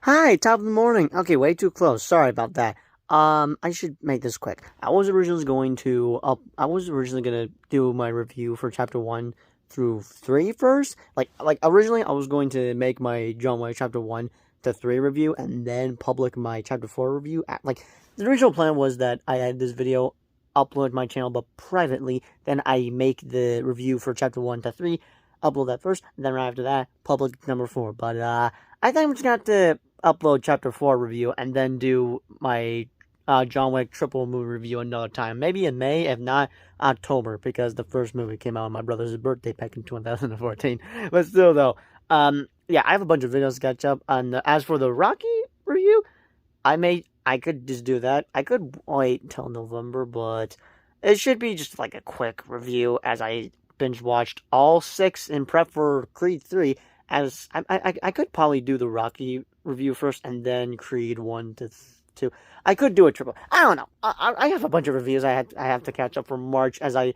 Hi, top of the morning. Okay, way too close. Sorry about that. I should make this quick. I was originally gonna do my review for chapter 1 through 3 first. Like originally I was going to make my John Wick chapter 1 to 3 review and then public my chapter 4 review. Like the original plan was that I had this video upload to my channel but privately, then I make the review for chapter 1 to 3, upload that first, and then right after that, public number 4. But I think I'm just gonna have to upload chapter 4 review and then do my John Wick triple movie review another time. Maybe in May, if not October, because the first movie came out on my brother's birthday back in 2014. But still, though, yeah, I have a bunch of videos to catch up. And as for the Rocky review, I could just do that. I could wait until November, but it should be just like a quick review as I binge watched all 6 in prep for Creed 3. As I could probably do the Rocky review first and then Creed 1 to 2. I could do a triple. I don't know. I have a bunch of reviews I have to catch up for March, as I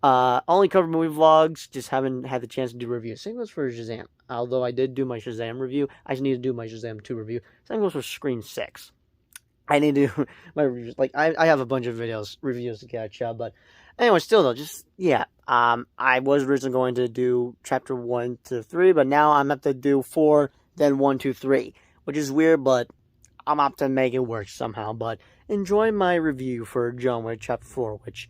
only cover movie vlogs, just haven't had the chance to do reviews. Same goes for Shazam. Although I did do my Shazam review, I just need to do my Shazam 2 review. Same goes for Scream 6. I need to do my reviews. Like, I have a bunch of reviews to catch up, but anyway, still though, just, yeah. I was originally going to do chapter 1 to 3, but now I'm up to do 4, then 1, 2, 3, which is weird, but I'm up to make it work somehow. But enjoy my review for John Wick chapter 4, which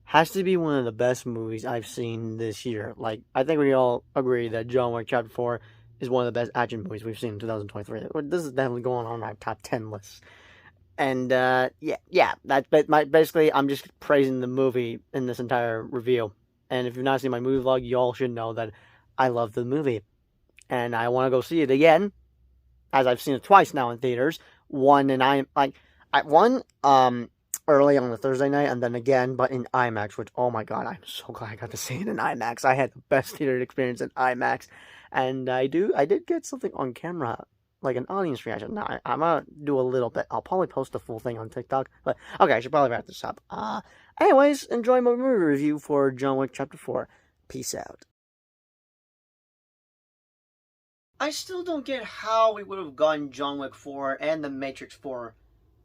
has to be one of the best movies I've seen this year. Like, I think we all agree that John Wick chapter 4 is one of the best action movies we've seen in 2023. This is definitely going on my top 10 list. And, yeah, basically, I'm just praising the movie in this entire review. And if you've not seen my movie vlog, y'all should know that I love the movie. And I want to go see it again, as I've seen it twice now in theaters. One early on the Thursday night, and then again, but in IMAX, which, oh my god, I'm so glad I got to see it in IMAX. I had the best theater experience in IMAX. And I did get something on camera, like an audience reaction. Now, I'm gonna do a little bit. I'll probably post the full thing on TikTok. But, okay, I should probably wrap this up. Anyways, enjoy my movie review for John Wick Chapter 4. Peace out. I still don't get how we would have gotten John Wick 4 and The Matrix 4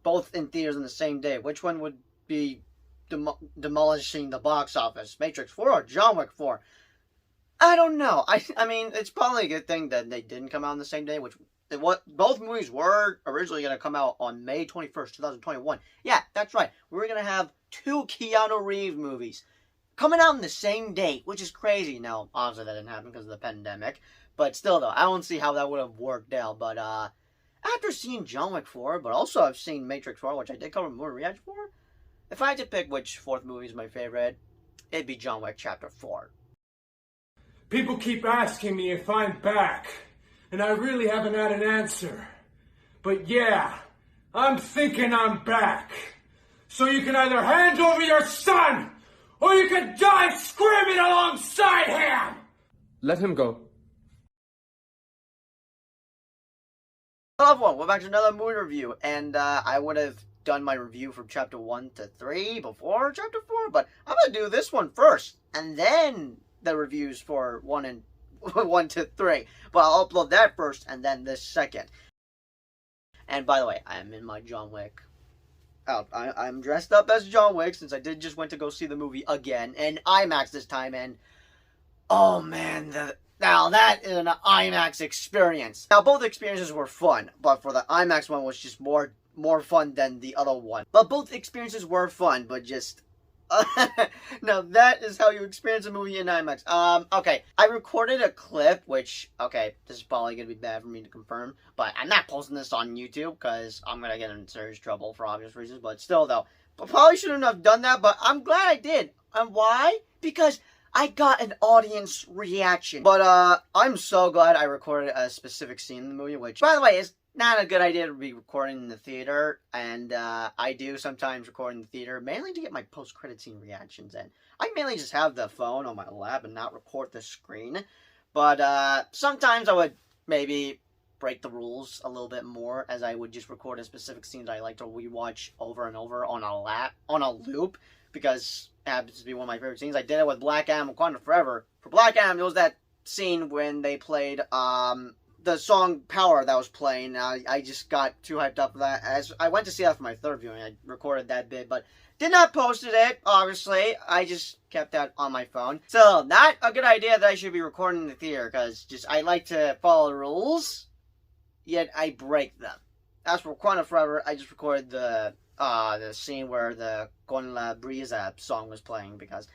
both in theaters on the same day. Which one would be demolishing the box office? Matrix 4 or John Wick 4? I don't know. I mean, it's probably a good thing that they didn't come out on the same day, both movies were originally going to come out on May 21st, 2021. Yeah, that's right. We were going to have 2 Keanu Reeves movies coming out on the same date, which is crazy. Now, obviously that didn't happen because of the pandemic, but still though, I don't see how that would have worked out. But after seeing John Wick 4, but also I've seen Matrix 4, which I did cover more reaction for, if I had to pick which 4th movie is my favorite, it'd be John Wick Chapter 4. People keep asking me if I'm back, and I really haven't had an answer. But yeah, I'm thinking I'm back. So you can either hand over your son, or you can die screaming alongside him! Let him go. Hello everyone, welcome back to another movie review, and I would have done my review from chapter 1 to 3 before chapter 4, but I'm going to do this one first, and then the reviews for 1 to 3, but I'll upload that first, and then this second. And by the way, I am in my John Wick outfit. I'm dressed up as John Wick, since I did just went to go see the movie again, in IMAX this time, and oh man, now that is an IMAX experience. Now both experiences were fun, but for the IMAX one was just more fun than the other one. But both experiences were fun, but just now that is how you experience a movie in IMAX. Okay, I recorded a clip, which, okay, this is probably gonna be bad for me to confirm, but I'm not posting this on YouTube because I'm gonna get in serious trouble for obvious reasons. But still, though, I probably shouldn't have done that. But I'm glad I did. And why? Because I got an audience reaction. But I'm so glad I recorded a specific scene in the movie, which, by the way, is not a good idea to be recording in the theater, and I do sometimes record in the theater, mainly to get my post-credit scene reactions in. I mainly just have the phone on my lap and not record the screen, but sometimes I would maybe break the rules a little bit more, as I would just record a specific scene that I like to rewatch over and over on a loop, because it happens to be one of my favorite scenes. I did it with Black Adam Wakanda Forever. For Black Adam, it was that scene when they played the song Power that was playing. I just got too hyped up for that. As I went to see that for my third viewing, I recorded that bit, but did not posted it, obviously. I just kept that on my phone. So, not a good idea that I should be recording in the theater, because just I like to follow the rules, yet I break them. As for Wakanda Forever, I just recorded the scene where the Con La Brisa song was playing, because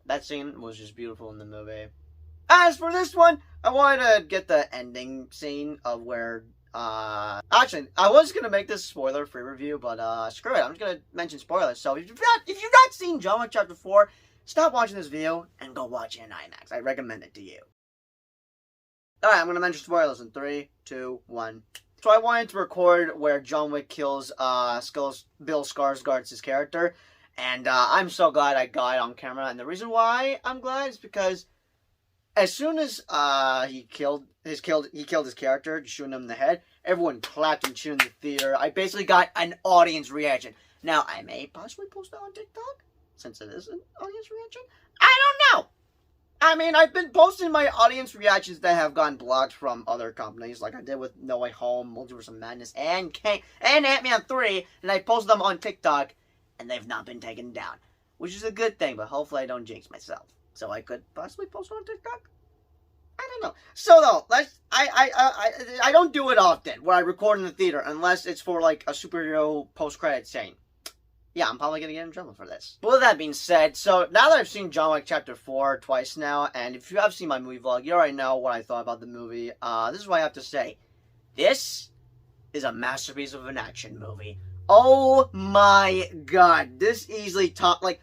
that scene was just beautiful in the movie. As for this one, I wanted to get the ending scene of where, actually, I was gonna make this spoiler-free review, but, screw it, I'm just gonna mention spoilers. So, if you've not seen John Wick Chapter 4, stop watching this video and go watch it in IMAX. I recommend it to you. Alright, I'm gonna mention spoilers in 3, 2, 1. So I wanted to record where John Wick kills, Bill Skarsgård's character, and, I'm so glad I got it on camera, and the reason why I'm glad is because as soon as he killed his character, shooting him in the head, everyone clapped and cheered in the theater. I basically got an audience reaction. Now, I may possibly post that on TikTok, since it is an audience reaction. I don't know! I mean, I've been posting my audience reactions that have gotten blocked from other companies, like I did with No Way Home, Multiverse of Madness, and Ant-Man 3, and I posted them on TikTok, and they've not been taken down. Which is a good thing, but hopefully I don't jinx myself. So I could possibly post on TikTok? I don't know. So though, I don't do it often where I record in the theater unless it's for like a superhero post-credit scene. Yeah, I'm probably gonna get in trouble for this. But with that being said, so now that I've seen John Wick Chapter 4 twice now, and if you have seen my movie vlog, you already know what I thought about the movie. This is what I have to say. This is a masterpiece of an action movie. Oh my god, this easily top, like,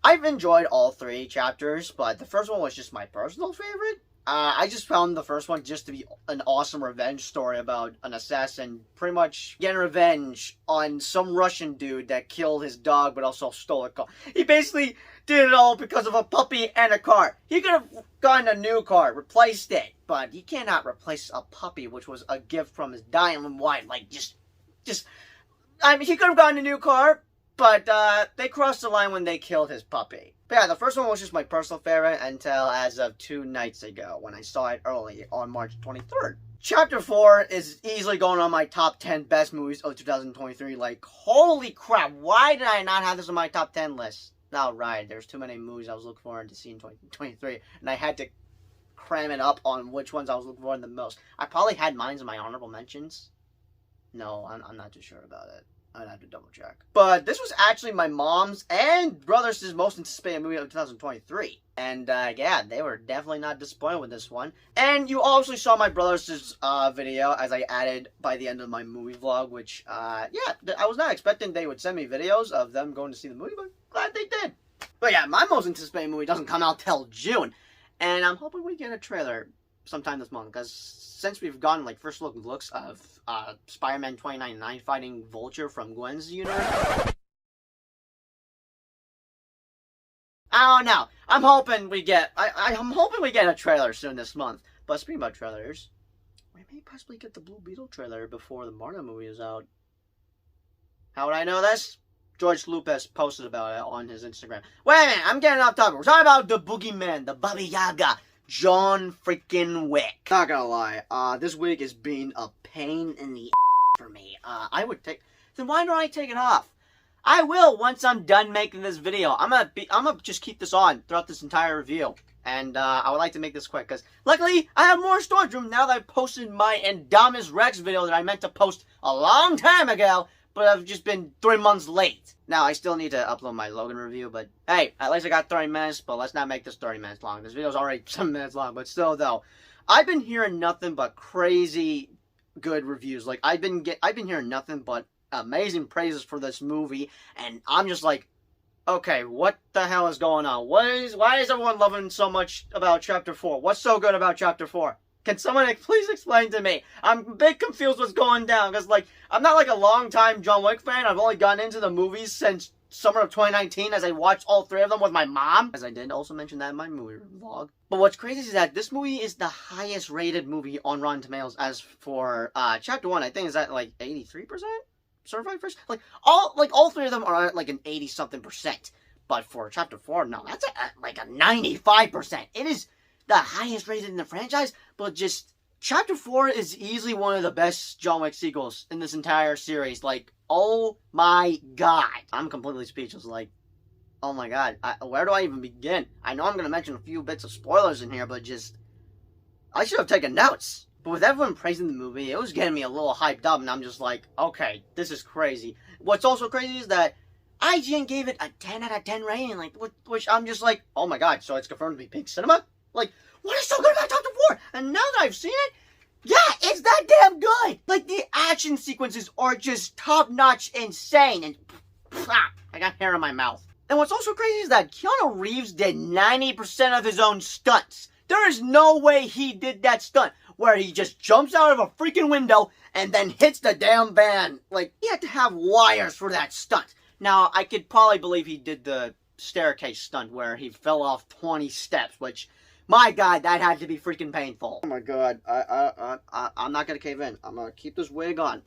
I've enjoyed all 3 chapters, but the first one was just my personal favorite. I just found the first one just to be an awesome revenge story about an assassin pretty much getting revenge on some Russian dude that killed his dog but also stole a car. He basically did it all because of a puppy and a car. He could have gotten a new car, replaced it, but he cannot replace a puppy, which was a gift from his dying wife. Like, I mean, he could have gotten a new car, but they crossed the line when they killed his puppy. But yeah, the first one was just my personal favorite until as of 2 nights ago when I saw it early on March 23rd. Chapter 4 is easily going on my top 10 best movies of 2023. Like, holy crap, why did I not have this on my top 10 list? No, right, there's too many movies I was looking forward to see in 2023, and I had to cram it up on which ones I was looking for the most. I probably had mine in my honorable mentions. No, I'm not too sure about it. I'd have to double check. But this was actually my mom's and brother's most anticipated movie of 2023. And yeah, they were definitely not disappointed with this one. And you obviously saw my brother's video as I added by the end of my movie vlog, which, yeah, I was not expecting they would send me videos of them going to see the movie, but glad they did. But yeah, my most anticipated movie doesn't come out till June. And I'm hoping we get a trailer sometime this month, because since we've gotten like first looks of Spider-Man 2099 fighting Vulture from Gwen's universe, I don't know. I'm hoping we get I'm hoping we get a trailer soon this month. But speaking about trailers, we may possibly get the Blue Beetle trailer before the Marvel movie is out. How would I know this? George Lucas posted about it on his Instagram. Wait a minute, I'm getting off topic. We're talking about the Boogeyman, the Baba Yaga, John freaking Wick. Not gonna lie, this wig has been a pain in the for me. I would take. Then why don't I take it off? I will once I'm done making this video. I'm gonna just keep this on throughout this entire review, and I would like to make this quick because luckily I have more storage room now that I posted my Indominus Rex video that I meant to post a long time ago, but I've just been 3 months late. Now, I still need to upload my Logan review, but hey, at least I got 30 minutes, but let's not make this 30 minutes long. This video's already 7 minutes long, but still, though, I've been hearing nothing but crazy good reviews. Like, I've been hearing nothing but amazing praises for this movie, and I'm just like, okay, what the hell is going on? Why is everyone loving so much about Chapter 4? What's so good about Chapter 4? Can someone please explain to me? I'm a bit confused what's going down, because, like, I'm not, like, a long-time John Wick fan. I've only gotten into the movies since summer of 2019, as I watched all 3 of them with my mom. As I did also mention that in my movie vlog. But what's crazy is that this movie is the highest-rated movie on Rotten Tomatoes. As for Chapter 1, I think is at, like, 83%? Certified first? Like, all 3 of them are at, like, an 80-something%. But for Chapter 4, no, that's like a 95%. It is the highest rated in the franchise, but just Chapter 4 is easily one of the best John Wick sequels in this entire series. Like, oh my god. I'm completely speechless. Like, oh my god. Where do I even begin? I know I'm going to mention a few bits of spoilers in here, but just... I should have taken notes. But with everyone praising the movie, it was getting me a little hyped up, and I'm just like, okay, this is crazy. What's also crazy is that IGN gave it a 10 out of 10 rating, like, which I'm just like, oh my god, so it's confirmed to be pink cinema? Like, what is so good about Chapter 4? And now that I've seen it, yeah, it's that damn good! Like, the action sequences are just top-notch insane, and I got hair in my mouth. And what's also crazy is that Keanu Reeves did 90% of his own stunts. There is no way he did that stunt where he just jumps out of a freaking window and then hits the damn van. Like, he had to have wires for that stunt. Now, I could probably believe he did the staircase stunt where he fell off 20 steps, which, my god, that had to be freaking painful. Oh my god, I'm not gonna cave in. I'm gonna keep this wig on.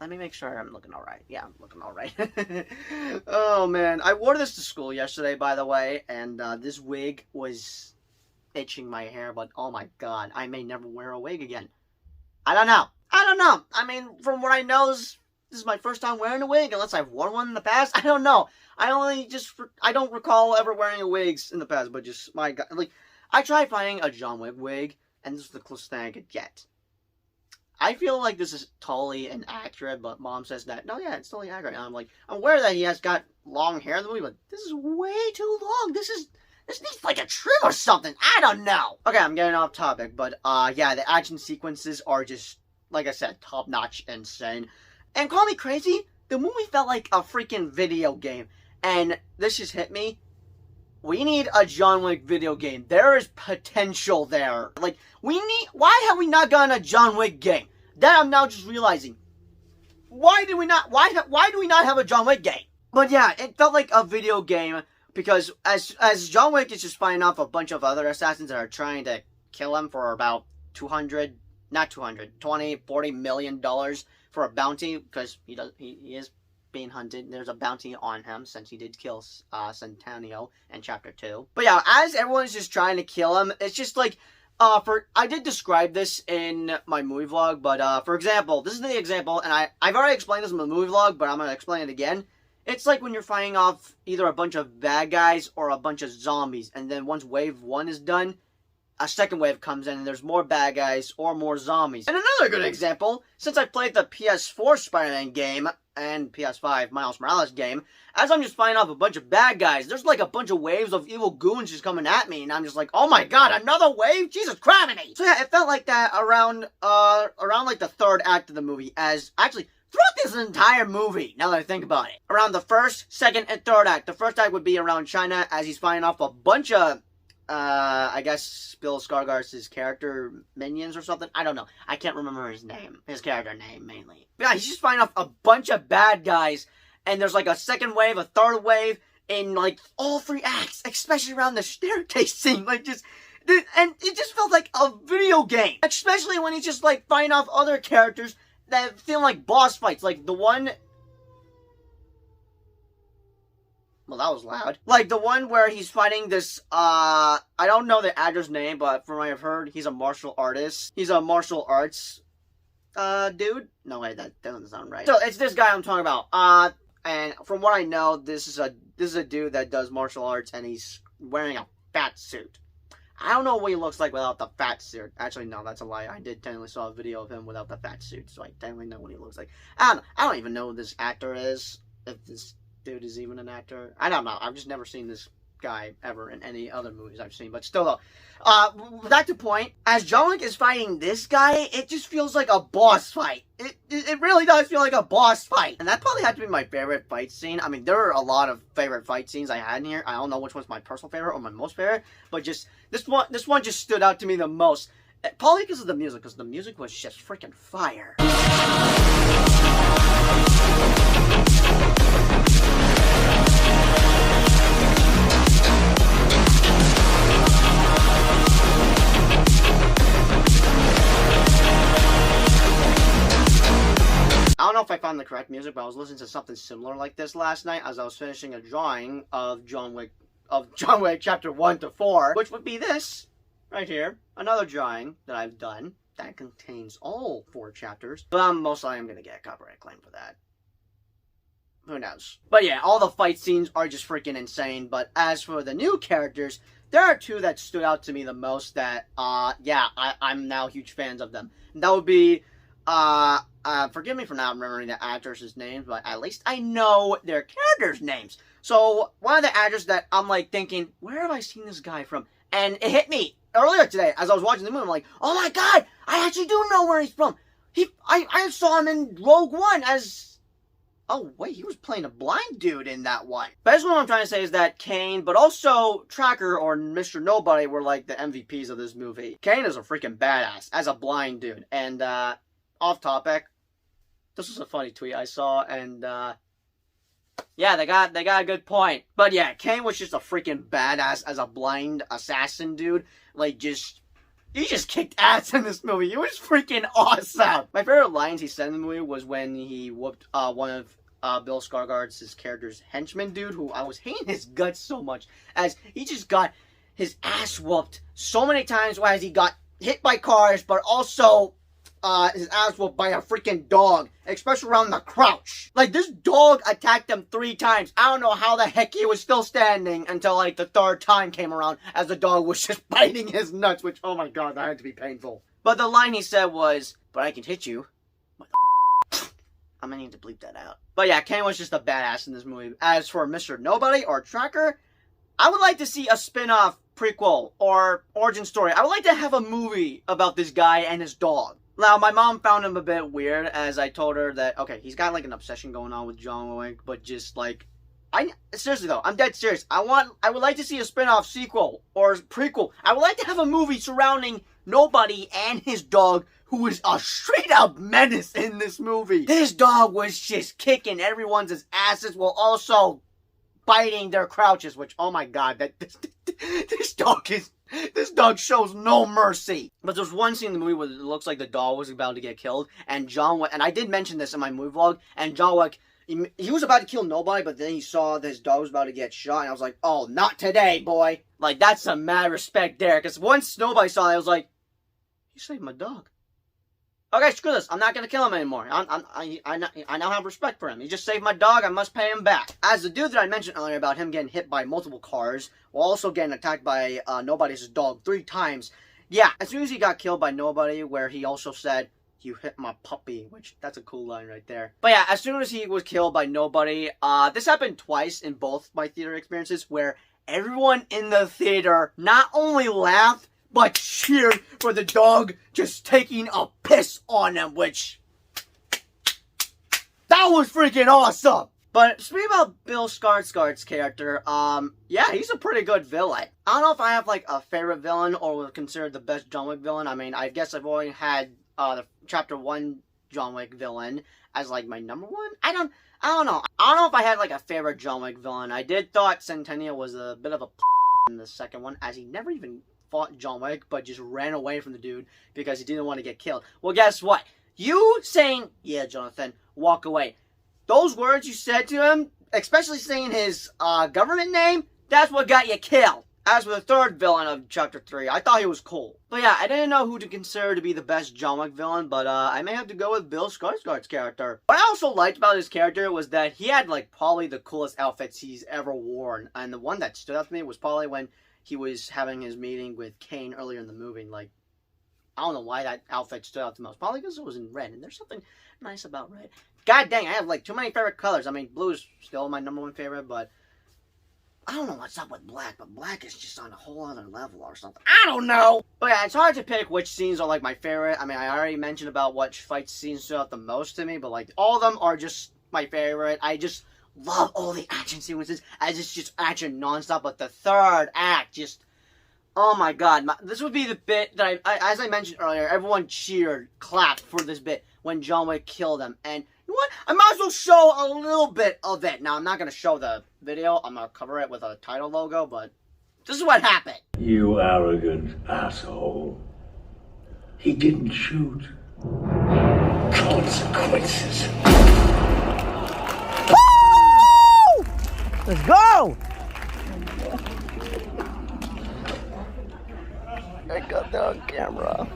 Let me make sure I'm looking alright. Yeah, I'm looking alright. Oh man, I wore this to school yesterday, by the way, and this wig was itching my hair, but oh my god, I may never wear a wig again. I don't know. I mean, from what I know, this is my first time wearing a wig, unless I've worn one in the past. I don't know. I don't recall ever wearing a wigs in the past, but just, my god, like, I tried finding a John Wick wig, and this is the closest thing I could get. I feel like this is totally inaccurate, but Mom says that, no, yeah, it's totally accurate. And I'm like, I'm aware that he has got long hair in the movie, but this is way too long. This needs like a trim or something. I don't know. Okay, I'm getting off topic, but yeah, the action sequences are just, like I said, top-notch insane. And call me crazy, the movie felt like a freaking video game. And this just hit me. We need a John Wick video game. There is potential there. Like, why have we not gotten a John Wick game? That I'm now just realizing. Why do we not have a John Wick game? But yeah, it felt like a video game because as John Wick is just fighting off a bunch of other assassins that are trying to kill him for about $20, $40 million for a bounty because he is being hunted. There's a bounty on him since he did kill Centennial in Chapter 2. But yeah, as everyone's just trying to kill him, it's just like, I did describe this in my movie vlog, but for example, this is the example, and I've already explained this in my movie vlog, but I'm going to explain it again. It's like when you're fighting off either a bunch of bad guys or a bunch of zombies, and then once wave 1 is done, a second wave comes in and there's more bad guys or more zombies. And another good example, since I played the PS4 Spider-Man game and PS5 Miles Morales game, as I'm just fighting off a bunch of bad guys, there's like a bunch of waves of evil goons just coming at me, and I'm just like, oh my god, another wave? Jesus Christ! So yeah, it felt like that around like the third act of the movie, as actually throughout this entire movie, now that I think about it. Around the first, second, and third act. The first act would be around China as he's fighting off a bunch of I guess Bill Skarsgård's character minions or something. I don't know. I can't remember his name. His character name, mainly. But yeah, he's just fighting off a bunch of bad guys. And there's like a second wave, a third wave, in like all 3 acts. Especially around the staircase scene. Like just... And it just felt like a video game. Especially when he's just like fighting off other characters that feel like boss fights. Like the one... Well, that was loud. Like, the one where he's fighting this, I don't know the actor's name, but from what I've heard, he's a martial artist. He's a martial arts, dude? No, wait, that doesn't sound right. So, it's this guy I'm talking about. And from what I know, this is a dude that does martial arts, and he's wearing a fat suit. I don't know what he looks like without the fat suit. Actually, no, that's a lie. I did technically saw a video of him without the fat suit, so I technically know what he looks like. I don't even know who this actor is, if this dude is even an actor. I don't know. I've just never seen this guy ever in any other movies I've seen. But still, though, back to point. As John Wick is fighting this guy, it just feels like a boss fight. It really does feel like a boss fight. And that probably had to be my favorite fight scene. I mean, there are a lot of favorite fight scenes I had in here. I don't know which one's my personal favorite or my most favorite. But just, this one just stood out to me the most. Probably because of the music. Because the music was just freaking fire. I don't know if I found the correct music, but I was listening to something similar like this last night as I was finishing a drawing of John Wick Chapter 1 to 4, which would be this right here, another drawing that I've done that contains all 4 chapters. But I'm most likely going to get a copyright claim for that. Who knows? But yeah, all the fight scenes are just freaking insane. But as for the new characters, there are 2 that stood out to me the most that, I'm now huge fans of them. And that would be, forgive me for not remembering the actors' names, but at least I know their characters' names. So, one of the actors that I'm, like, thinking, where have I seen this guy from? And it hit me earlier today as I was watching the movie. I'm like, oh my god, I actually do know where he's from. I saw him in Rogue One as... Oh, wait, he was playing a blind dude in that one. Basically what I'm trying to say is that Kane, but also Tracker or Mr. Nobody were like the MVPs of this movie. Kane is a freaking badass as a blind dude. And, off topic, this was a funny tweet I saw, and, yeah, they got a good point. But yeah, Kane was just a freaking badass as a blind assassin dude. Like, he just kicked ass in this movie. It was freaking awesome. My favorite lines he said in the movie was when he whooped one of Bill Skarsgård's character's henchman dude, who I was hating his guts so much, as he just got his ass whooped so many times as he got hit by cars, but also his ass whooped by a freaking dog, especially around the crouch. Like, this dog attacked him 3 times. I don't know how the heck he was still standing until, like, the 3rd time came around as the dog was just biting his nuts, which, oh my god, that had to be painful. But the line he said was, but I can hit you. I'm gonna need to bleep that out. But yeah, Kane was just a badass in this movie. As for Mr. Nobody or Tracker, I would like to see a spin-off prequel or origin story. I would like to have a movie about this guy and his dog. Now, my mom found him a bit weird, as I told her that, okay, he's got, like, an obsession going on with John Wick, but just, like, seriously, though, I'm dead serious. I would like to see a spin-off sequel, or prequel. I would like to have a movie surrounding Nobody and his dog, who is a straight-up menace in this movie. This dog was just kicking everyone's asses, while also biting their crouches, which, oh my god, this dog shows no mercy. But there's one scene in the movie where it looks like the dog was about to get killed, and John Wick, and I did mention this in my movie vlog, and John Wick, he was about to kill Nobody, but then he saw that his dog was about to get shot, and I was like, oh, not today, boy. Like, that's some mad respect there, because once Nobody saw it, I was like, you saved my dog. Okay, screw this. I'm not going to kill him anymore. I now have respect for him. He just saved my dog. I must pay him back. As the dude that I mentioned earlier about him getting hit by multiple cars, while also getting attacked by Nobody's dog 3 times. Yeah, as soon as he got killed by Nobody, where he also said, you hit my puppy, which, that's a cool line right there. But yeah, as soon as he was killed by Nobody, this happened twice in both my theater experiences, where everyone in the theater not only laughed, but cheered for the dog just taking a piss on him, which... that was freaking awesome! But speaking about Bill Skarsgård's character, yeah, he's a pretty good villain. I don't know if I have, like, a favorite villain or would consider the best John Wick villain. I mean, I guess I've already had, the Chapter 1 John Wick villain as, like, my number 1? I don't know. I don't know if I had, like, a favorite John Wick villain. I did thought Centennial was a bit of a in the second one, as he never even fought John Wick, but just ran away from the dude because he didn't want to get killed. Well, guess what? You saying, yeah, Jonathan, walk away. Those words you said to him, especially saying his government name, that's what got you killed. As for the third villain of Chapter 3, I thought he was cool. But yeah, I didn't know who to consider to be the best John Wick villain, but I may have to go with Bill Skarsgård's character. What I also liked about his character was that he had, like, probably the coolest outfits he's ever worn. And the one that stood out to me was probably when he was having his meeting with Kane earlier in the movie. Like, I don't know why that outfit stood out the most. Probably because it was in red, and there's something nice about red. God dang, I have, like, too many favorite colors. I mean, blue is still my number 1 favorite, but I don't know what's up with black, but black is just on a whole other level or something. I don't know! But yeah, it's hard to pick which scenes are, like, my favorite. I mean, I already mentioned about what fight scenes stood out the most to me, but, like, all of them are just my favorite. I just love all the action sequences, as it's just action nonstop, but the third act just, oh my god. This would be the bit that as I mentioned earlier, everyone cheered, clapped for this bit when John Wick killed him, and you know what? I might as well show a little bit of it. Now, I'm not going to show the video. I'm going to cover it with a title logo, but this is what happened. You arrogant asshole. He didn't shoot. Consequences. Woo! Let's go! I got that on camera.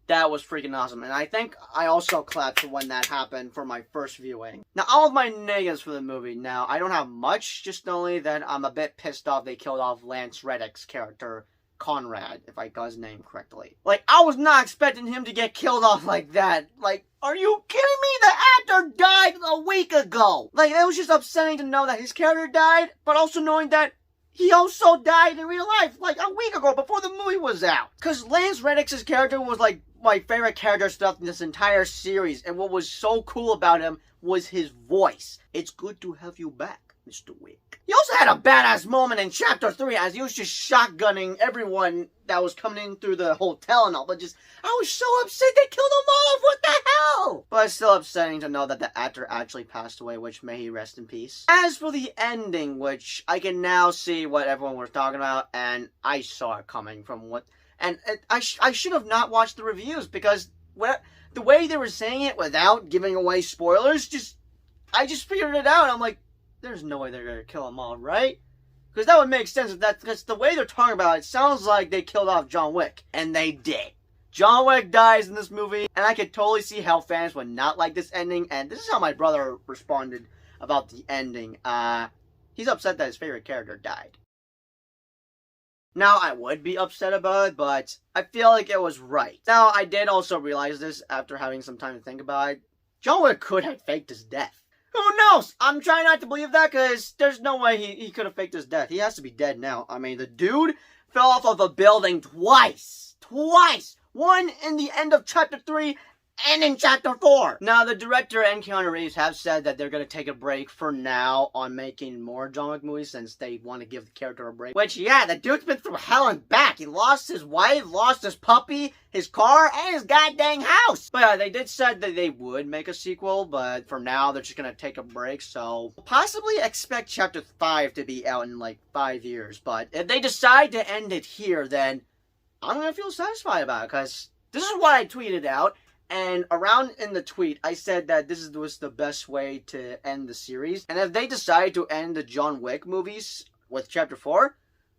That was freaking awesome, and I think I also clapped when that happened for my first viewing. Now, all of my negatives for the movie. Now, I don't have much, just only that I'm a bit pissed off they killed off Lance Reddick's character, Conrad, if I got his name correctly. Like, I was not expecting him to get killed off like that. Like, are you kidding me? The actor died a week ago! Like, it was just upsetting to know that his character died, but also knowing that he also died in real life, like, a week ago, before the movie was out. Because Lance Reddick's character was, like, my favorite character stuff in this entire series, and what was so cool about him was his voice. It's good to have you back, Mr. Wick. He also had a badass moment in Chapter 3 as he was just shotgunning everyone that was coming in through the hotel and all, but just, I was so upset they killed him off, what the hell? But it's still upsetting to know that the actor actually passed away, which may he rest in peace. As for the ending, which I can now see what everyone was talking about, and I saw it coming from what... And I should have not watched the reviews, because the way they were saying it without giving away spoilers, I just figured it out. I'm like, there's no way they're going to kill them all, right? Because that would make sense if because the way they're talking about it sounds like they killed off John Wick. And they did. John Wick dies in this movie, and I could totally see how fans would not like this ending. And this is how my brother responded about the ending. He's upset that his favorite character died. Now, I would be upset about it, but I feel like it was right. Now, I did also realize this after having some time to think about it. John Wick could have faked his death. Who knows? I'm trying not to believe that, because there's no way he could have faked his death. He has to be dead now. I mean, the dude fell off of a building twice. Twice! One in the end of Chapter 3, and in Chapter 4. Now, the director and Keanu Reeves have said that they're going to take a break for now on making more John Wick movies since they want to give the character a break. Which, yeah, the dude's been through hell and back. He lost his wife, lost his puppy, his car, and his goddamn house. But yeah, they did said that they would make a sequel, but for now, they're just going to take a break. So, possibly expect Chapter 5 to be out in like 5 years. But if they decide to end it here, then I'm going to feel satisfied about it, because this is what I tweeted out. And around in the tweet, I said that this was the best way to end the series. And if they decide to end the John Wick movies with Chapter 4,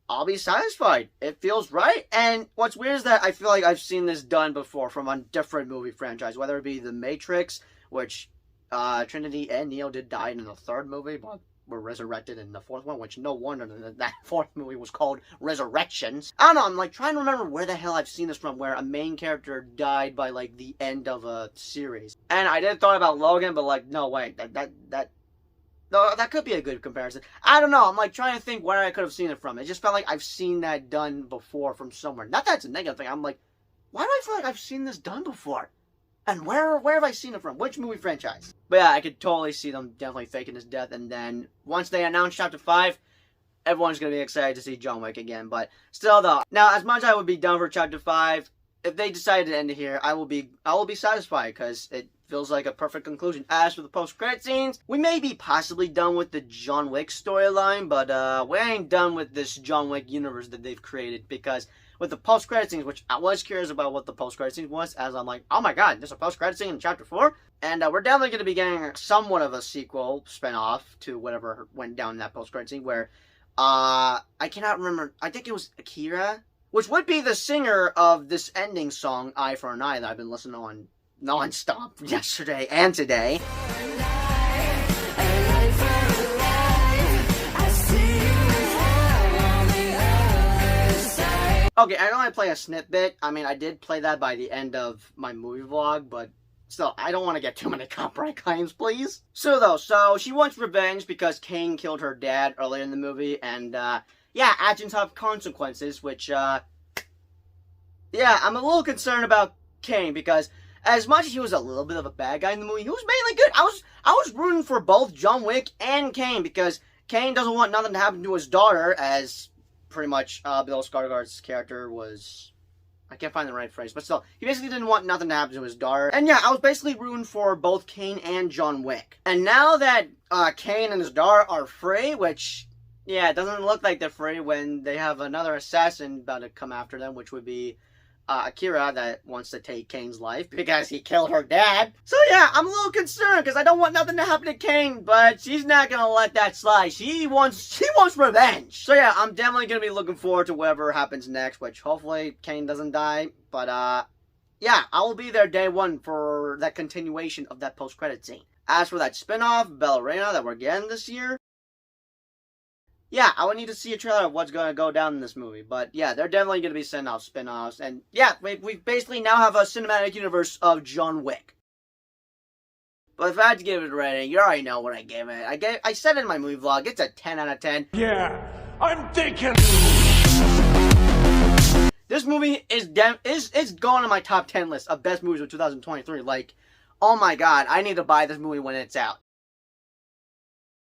I'll be satisfied. It feels right. And what's weird is that I feel like I've seen this done before from a different movie franchise. Whether it be The Matrix, which Trinity and Neo did die in the third movie, but were resurrected in the fourth one, which no wonder that fourth movie was called Resurrections. I don't know, I'm like trying to remember where the hell I've seen this from, where a main character died by like the end of a series. And I did thought about Logan, but like, no way, that could be a good comparison. I don't know, I'm like trying to think where I could have seen it from. It just felt like I've seen that done before from somewhere. Not that it's a negative thing, I'm like, why do I feel like I've seen this done before? And where have I seen it from? Which movie franchise? But yeah, I could totally see them definitely faking his death. And then once they announce Chapter 5, everyone's going to be excited to see John Wick again. But still though, now as much as I would be done for Chapter 5, if they decided to end it here, I will be satisfied, because it feels like a perfect conclusion. As for the post-credit scenes, we may be possibly done with the John Wick storyline, but we ain't done with this John Wick universe that they've created, because with the post-credit scenes, which I was curious about what the post-credit scenes was, as I'm like, oh my god, there's a post-credit scene in Chapter 4? And we're definitely going to be getting somewhat of a sequel spin-off to whatever went down in that post-credit scene, where, I cannot remember, I think it was Akira, which would be the singer of this ending song, Eye for an Eye, that I've been listening on non-stop yesterday and today. Okay, I only play a snippet. I mean, I did play that by the end of my movie vlog, but still, I don't want to get too many copyright claims, please. So she wants revenge because Kane killed her dad earlier in the movie, and, yeah, actions have consequences, which, yeah, I'm a little concerned about Kane, because as much as he was a little bit of a bad guy in the movie, he was mainly good. I was rooting for both John Wick and Kane, because Kane doesn't want nothing to happen to his daughter, as pretty much Bill Skarsgård's character was, I can't find the right phrase, but still, he basically didn't want nothing to happen to his daughter. And yeah, I was basically rooting for both Kane and John Wick. And now that Kane and his daughter are free, which, yeah, it doesn't look like they're free when they have another assassin about to come after them, which would be Akira that wants to take Kane's life because he killed her dad. So yeah, I'm a little concerned because I don't want nothing to happen to Kane, but she's not gonna let that slide. She wants revenge. So yeah, I'm definitely gonna be looking forward to whatever happens next, which hopefully Kane doesn't die. But yeah, I will be there day one for that continuation of that post-credit scene. As for that spin-off, Ballerina, that we're getting this year, yeah, I would need to see a trailer of what's going to go down in this movie. But yeah, they're definitely going to be sending out spin-offs. And yeah, we basically now have a cinematic universe of John Wick. But if I had to give it a rating, you already know what I gave it. I said it in my movie vlog, it's a 10 out of 10. Yeah, I'm thinking. This movie is going on my top 10 list of best movies of 2023. Like, oh my god, I need to buy this movie when it's out.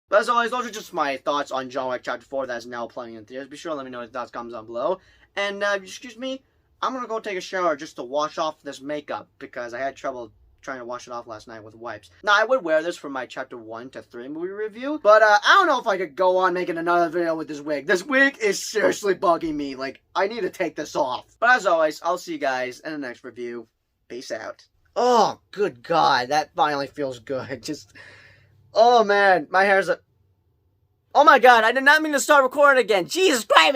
But as always, those are just my thoughts on John Wick Chapter 4 that is now playing in theaters. Be sure to let me know your thoughts, comments down below. And, excuse me, I'm going to go take a shower just to wash off this makeup because I had trouble trying to wash it off last night with wipes. Now, I would wear this for my Chapter 1 to 3 movie review, but I don't know if I could go on making another video with this wig. This wig is seriously bugging me. Like, I need to take this off. But as always, I'll see you guys in the next review. Peace out. Oh, good God. That finally feels good. Just... oh man, my hair's a... oh my god, I did not mean to start recording again. Jesus Christ!